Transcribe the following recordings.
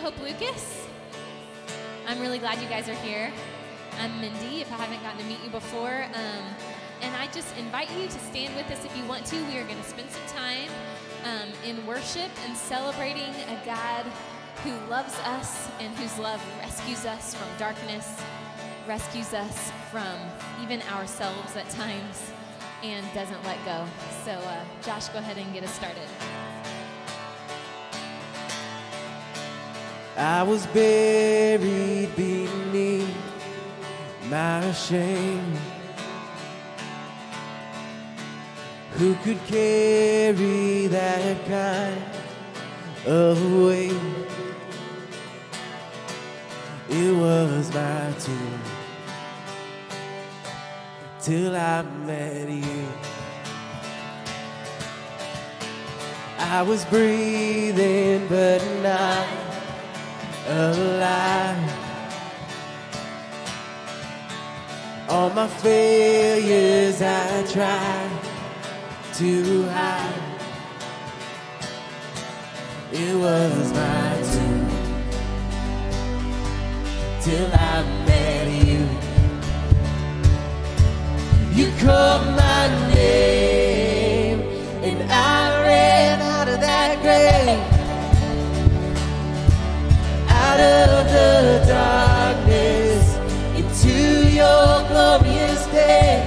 Hope Lucas. I'm really glad you guys are here. I'm Mindy, if I haven't gotten to meet you before. And I just invite you to stand with us if you want to. We are going to spend some time in worship and celebrating a God who loves us and whose love rescues us from darkness, rescues us from even ourselves at times, and doesn't let go. So Josh, go ahead and get us started. I was buried beneath my shame. Who could carry that kind of weight? It was my tomb till I met you. I was breathing but not alive. All my failures I tried to hide. It was my tomb till I met you. You called my name and I ran out of that grave, out of the darkness into your glorious day.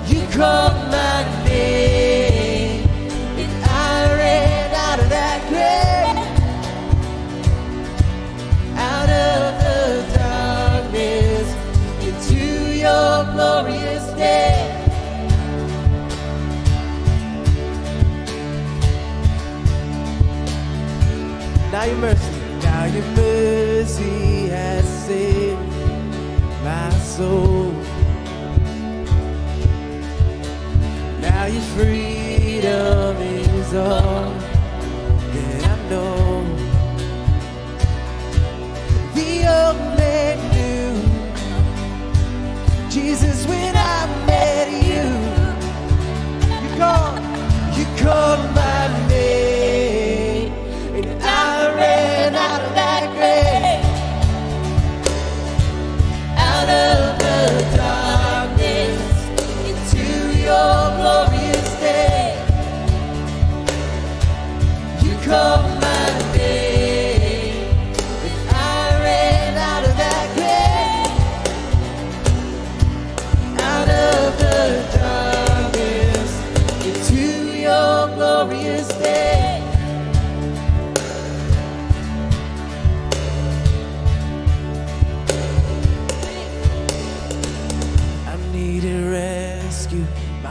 You called my name and I ran out of that grave, out of the darkness into your glorious day. Now your mercy has saved my soul. Now your freedom is all that I know. The only knew Jesus when I met you. You called my name and I ran out of that grave, out of the darkness into your glorious day. You called my name and I ran out of that grave, out of the darkness into your glorious day.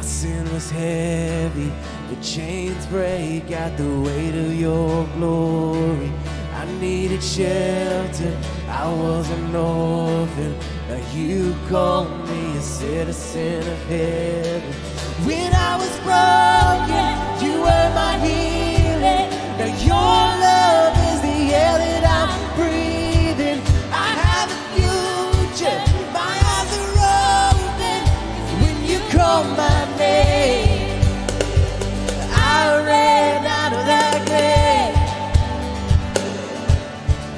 Sin was heavy, the chains break at the weight of your glory. I needed shelter, I was an orphan. Now you called me a citizen of heaven. When I was broken, you were my healing. Now your love is the air that I'm breathing. I have a future, my eyes are open. When you call my name, I ran out of that grave,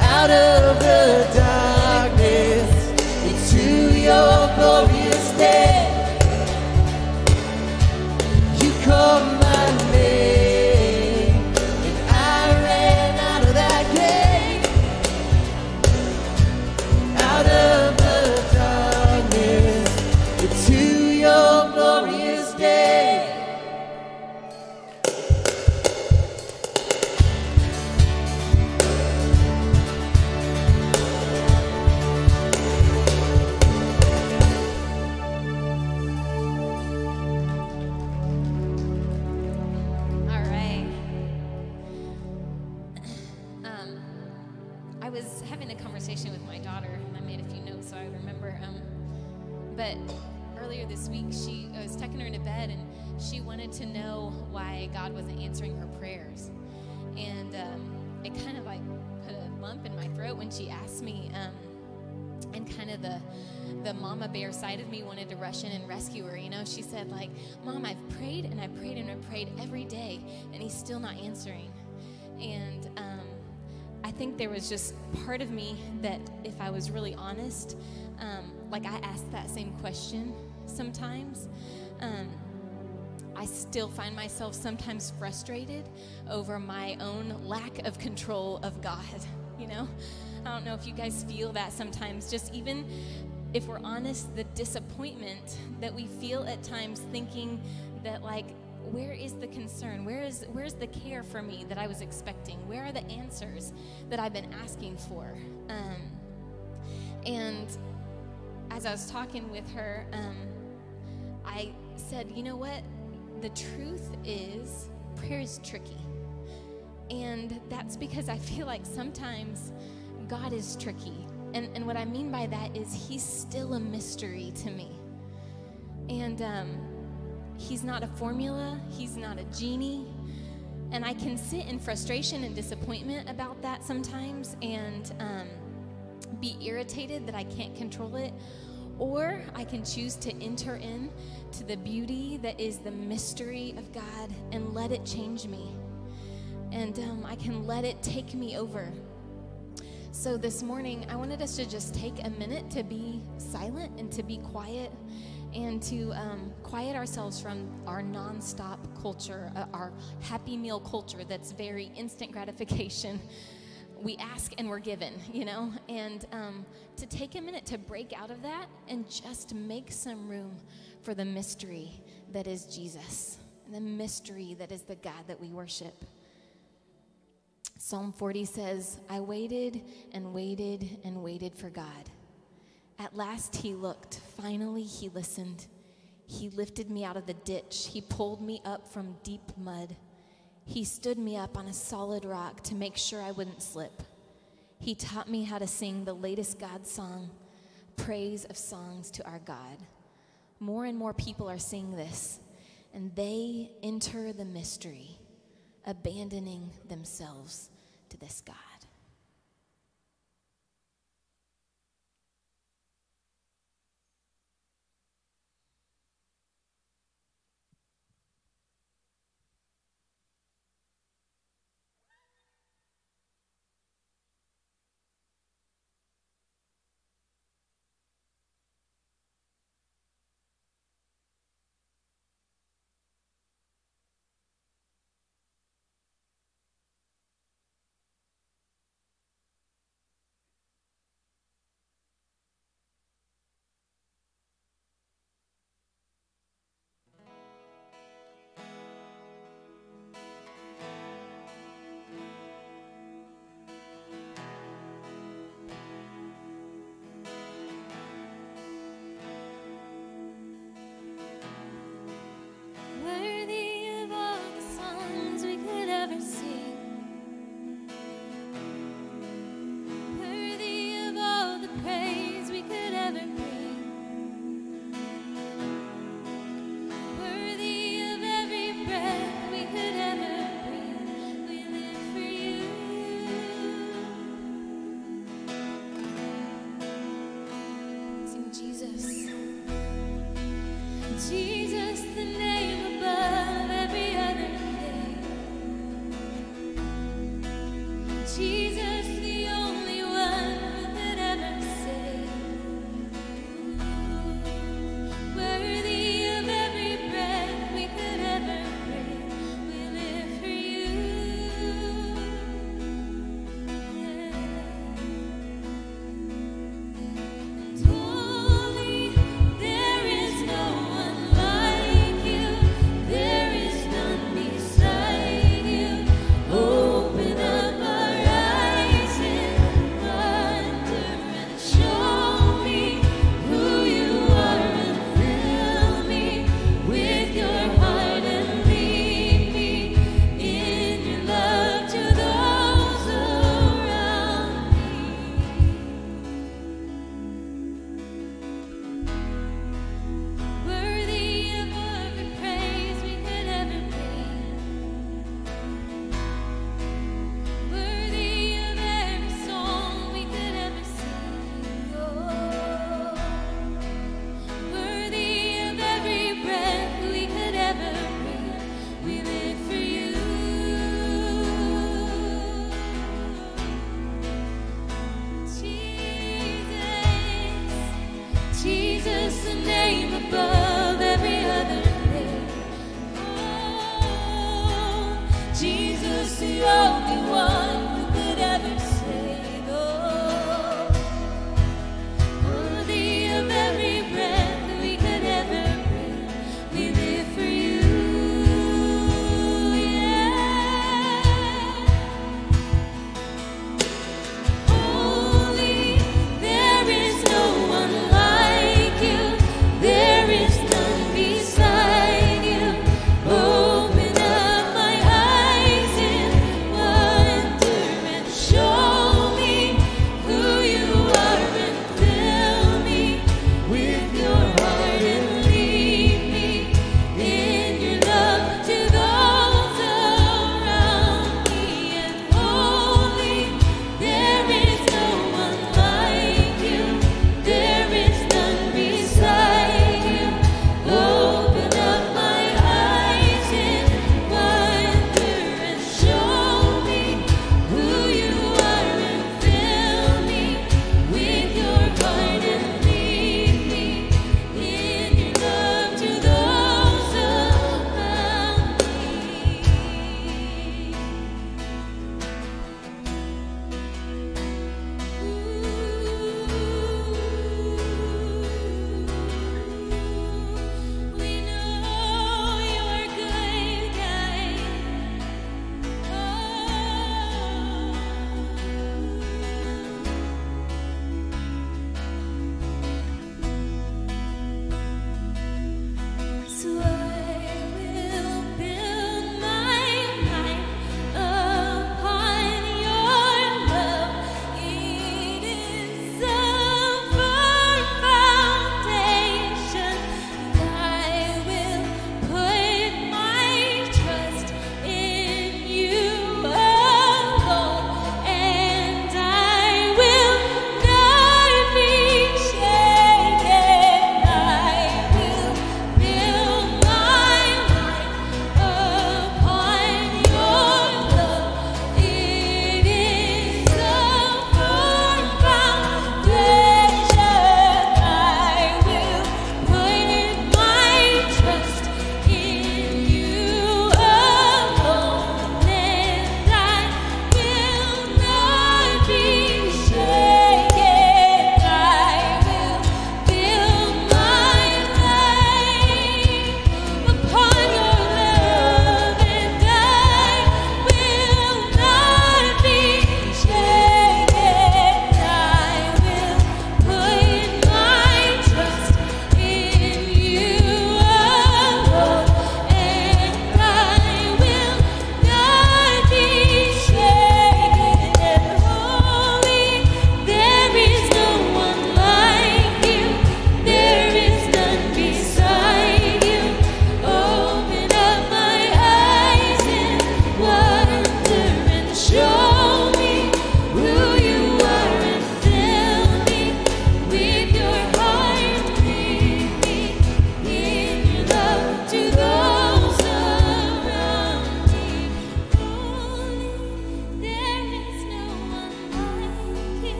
out of the darkness into your glorious day. You called my name and I ran out of that grave, out of the darkness into your glorious day. I was having a conversation with my daughter, and I made a few notes so I remember. But earlier this week, I was tucking her into bed, and she wanted to know why God wasn't answering her prayers. And it kind of like put a lump in my throat when she asked me. And kind of the mama bear side of me wanted to rush in and rescue her. You know, she said, like, Mom, I've prayed and I prayed and I prayed every day, and he's still not answering. And think there was just part of me that, if I was really honest, like I asked that same question sometimes. I still find myself sometimes frustrated over my own lack of control of God, you know? I don't know if you guys feel that sometimes, just even if we're honest, the disappointment that we feel at times, thinking that, like, where is the concern? Where's the care for me that I was expecting? Where are the answers that I've been asking for? And as I was talking with her, I said, you know what? The truth is, prayer is tricky. And that's because I feel like sometimes God is tricky. And what I mean by that is he's still a mystery to me. And he's not a formula. He's not a genie. And I can sit in frustration and disappointment about that sometimes and be irritated that I can't control it. Or I can choose to enter in to the beauty that is the mystery of God and let it change me. And I can let it take me over. So this morning, I wanted us to just take a minute to be silent and to be quiet and to quiet ourselves from our nonstop culture, our happy meal culture that's very instant gratification. We ask and we're given, you know, and to take a minute to break out of that and just make some room for the mystery that is Jesus, the mystery that is the God that we worship. Psalm 40 says, I waited and waited and waited for God. At last he looked. Finally he listened. He lifted me out of the ditch. He pulled me up from deep mud. He stood me up on a solid rock to make sure I wouldn't slip. He taught me how to sing the latest God song, praise of songs to our God. More and more people are singing this, and they enter the mystery, abandoning themselves to this God. above every other name. Oh, Jesus, the only one who could ever save. Oh, worthy of every breath that we could ever breathe. We live for you. Holy, there is no one like you. There is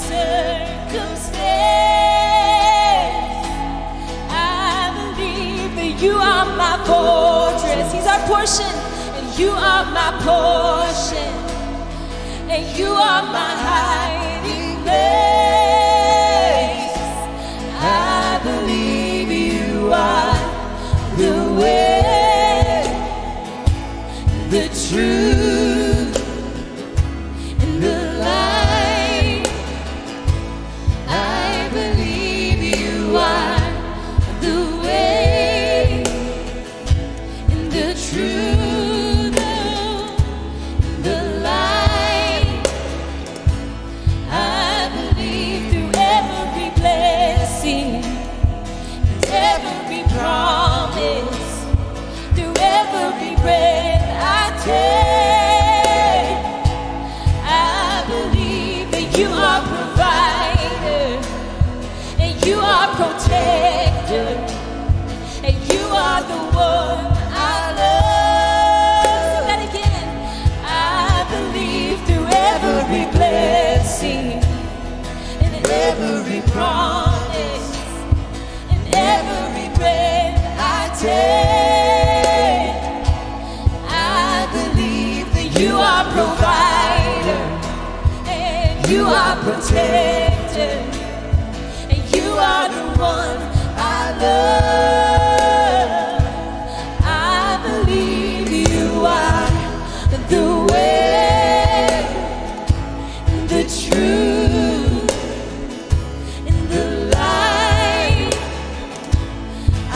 circumstance. I believe that you are my fortress. He's our portion, and you are my portion, and you are my hiding place. I believe you are the way, the truth, and the light. I believe you are the way, and the truth, the light. I believe through every blessing, every promise, through every breath I take. I believe that you are provider, and you are protector, and you are the one I love. Sing that again. I believe through every blessing, and every promise, and every breath I take. I believe that you are provider, and you are protector, and you are the one I love. I believe you are the way, the truth, and the light. I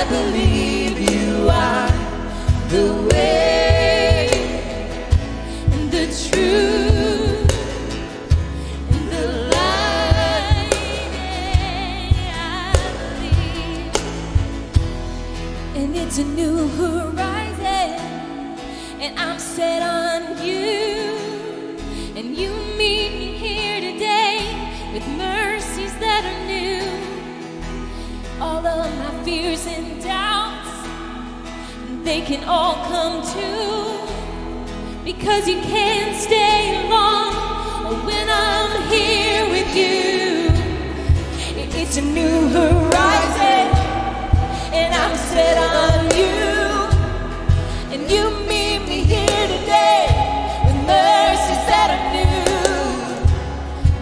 believe you are the way, and the truth, and the light. I believe. And it's a new horizon, and I'm set on you, and you meet me here today with mercies that are new. All of my fears and doubts, they can all come true, because you can't stay long when I'm here with you. It's a new horizon, and I'm set on you, and you meet me here today with mercies that are new.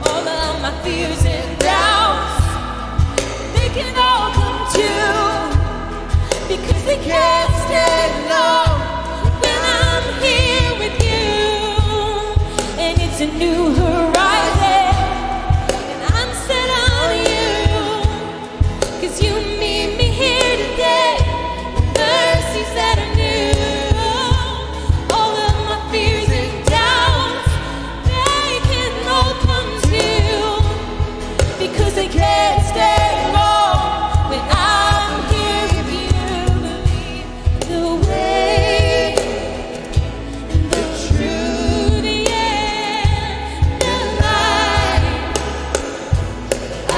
All of my fears and doubts, they can all come true, because they can't stay long when I'm here with you. And it's a new horizon, and I'm set on you, because you meet me here today with mercies that are new. All of my fears and doubts, they can all come true, because they can't stay long when I'm here with you. The way, the truth, yeah, the light. I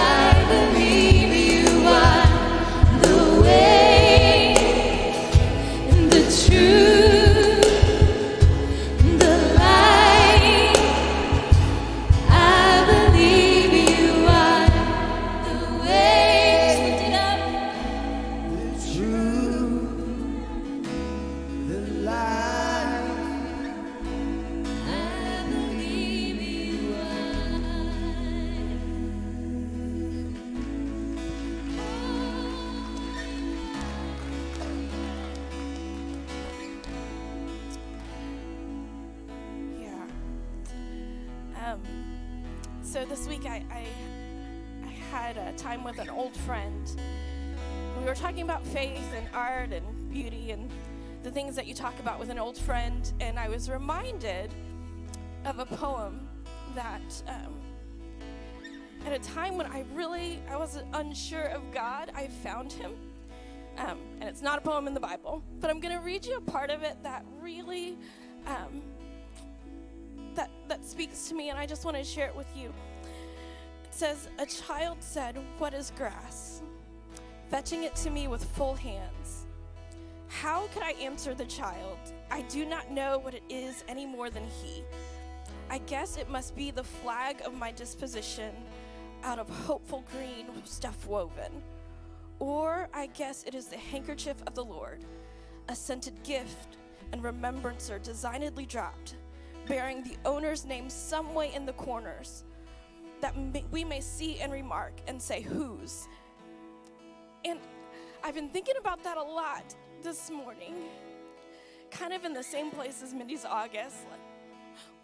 believe you are the way, and the truth, and the light. I believe you are the way. Just lift it up. The truth, the light. I believe you Yeah. So this week I had a time with an old friend. We were talking about faith and art and beauty and the things that you talk about with an old friend, and I was reminded of a poem that at a time when I was unsure of God, I found him. And it's not a poem in the Bible, but I'm going to read you a part of it that really that speaks to me, and I just want to share it with you. It says, "A child said, 'What is grass?' fetching it to me with full hands. How could I answer the child? I do not know what it is any more than he. I guess it must be the flag of my disposition out of hopeful green stuff woven. Or I guess it is the handkerchief of the Lord, a scented gift and remembrancer designedly dropped, bearing the owner's name some way in the corners, that we may see and remark and say, whose? And I've been thinking about that a lot this morning, kind of in the same place as Mindy's August. Like,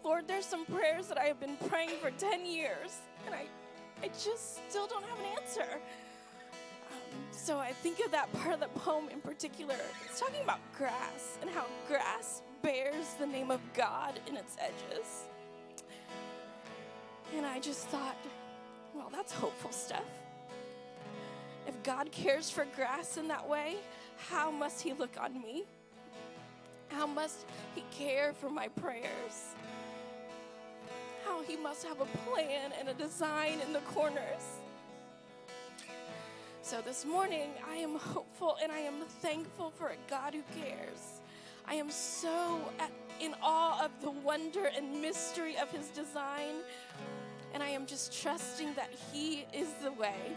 Lord, there's some prayers that I have been praying for 10 years, and I just still don't have an answer. So I think of that part of the poem in particular. It's talking about grass and how grass bears the name of God in its edges. And I just thought, well, that's hopeful stuff. If God cares for grass in that way, how must he look on me? How must he care for my prayers? How he must have a plan and a design in the corners. So this morning, I am hopeful and I am thankful for a God who cares. I am so in awe of the wonder and mystery of his design, and I am just trusting that he is the way.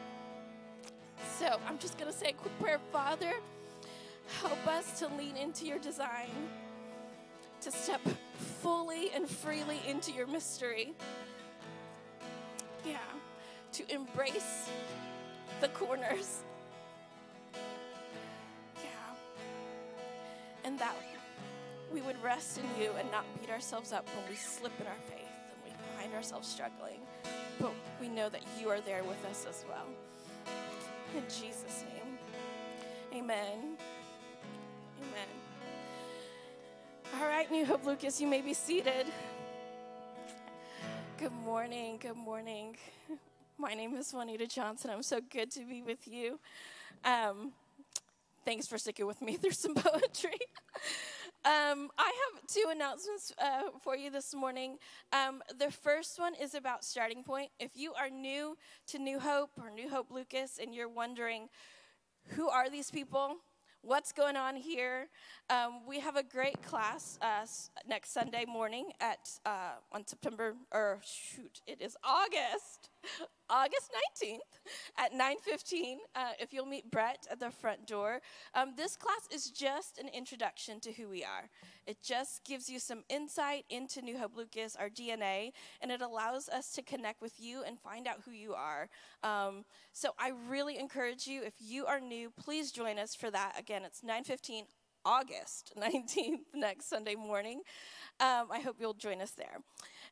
So I'm just going to say a quick prayer. Father, help us to lean into your design, to step fully and freely into your mystery. Yeah, to embrace the corners. Yeah. And that we would rest in you and not beat ourselves up when we slip in our faith and we find ourselves struggling. But we know that you are there with us as well. In Jesus' name, amen. Amen. All right, New Hope Lucas, you may be seated. Good morning. Good morning. My name is Juanita Johnson. I'm so good to be with you. Thanks for sticking with me through some poetry. I have two announcements for you this morning. The first one is about Starting Point. If you are new to New Hope or New Hope Lucas and you're wondering, who are these people? What's going on here? We have a great class next Sunday morning it is August 19th at 9:15. If you'll meet Brett at the front door. This class is just an introduction to who we are. It just gives you some insight into New Hope Lucas, our DNA, and it allows us to connect with you and find out who you are. So I really encourage you, if you are new, please join us for that. Again, it's 9:15, August 19th, next Sunday morning. I hope you'll join us there.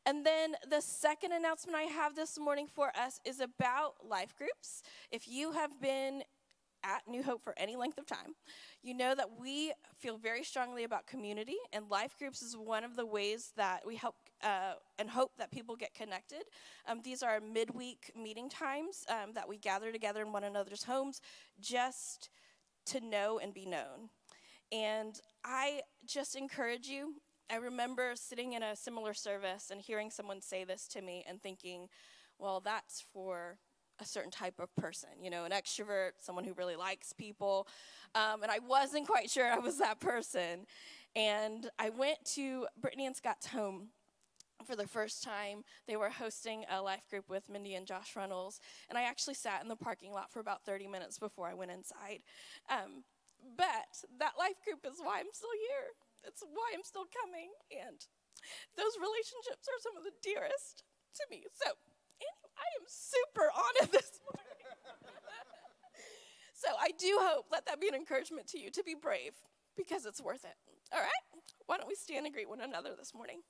And then the second announcement I have this morning for us is about life groups. If you have been at New Hope for any length of time, you know that we feel very strongly about community, and life groups is one of the ways that we help and hope that people get connected. These are midweek meeting times that we gather together in one another's homes just to know and be known. And I just encourage you. I remember sitting in a similar service and hearing someone say this to me and thinking, well, that's for a certain type of person, you know, an extrovert, someone who really likes people. And I wasn't quite sure I was that person. And I went to Brittany and Scott's home for the first time. They were hosting a life group with Mindy and Josh Runnels. And I actually sat in the parking lot for about 30 minutes before I went inside. But that life group is why I'm still here. It's why I'm still coming, and those relationships are some of the dearest to me. So, anyway, I am super honored this morning. So I do hope, let that be an encouragement to you to be brave, because it's worth it. All right? Why don't we stand and greet one another this morning?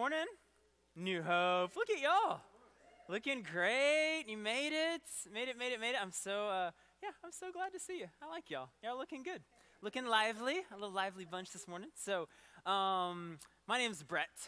morning. New Hope. Look at y'all. Looking great. You made it. Made it. I'm so glad to see you. I like y'all. Y'all looking good. Looking lively. A little lively bunch this morning. So, my name's Brett.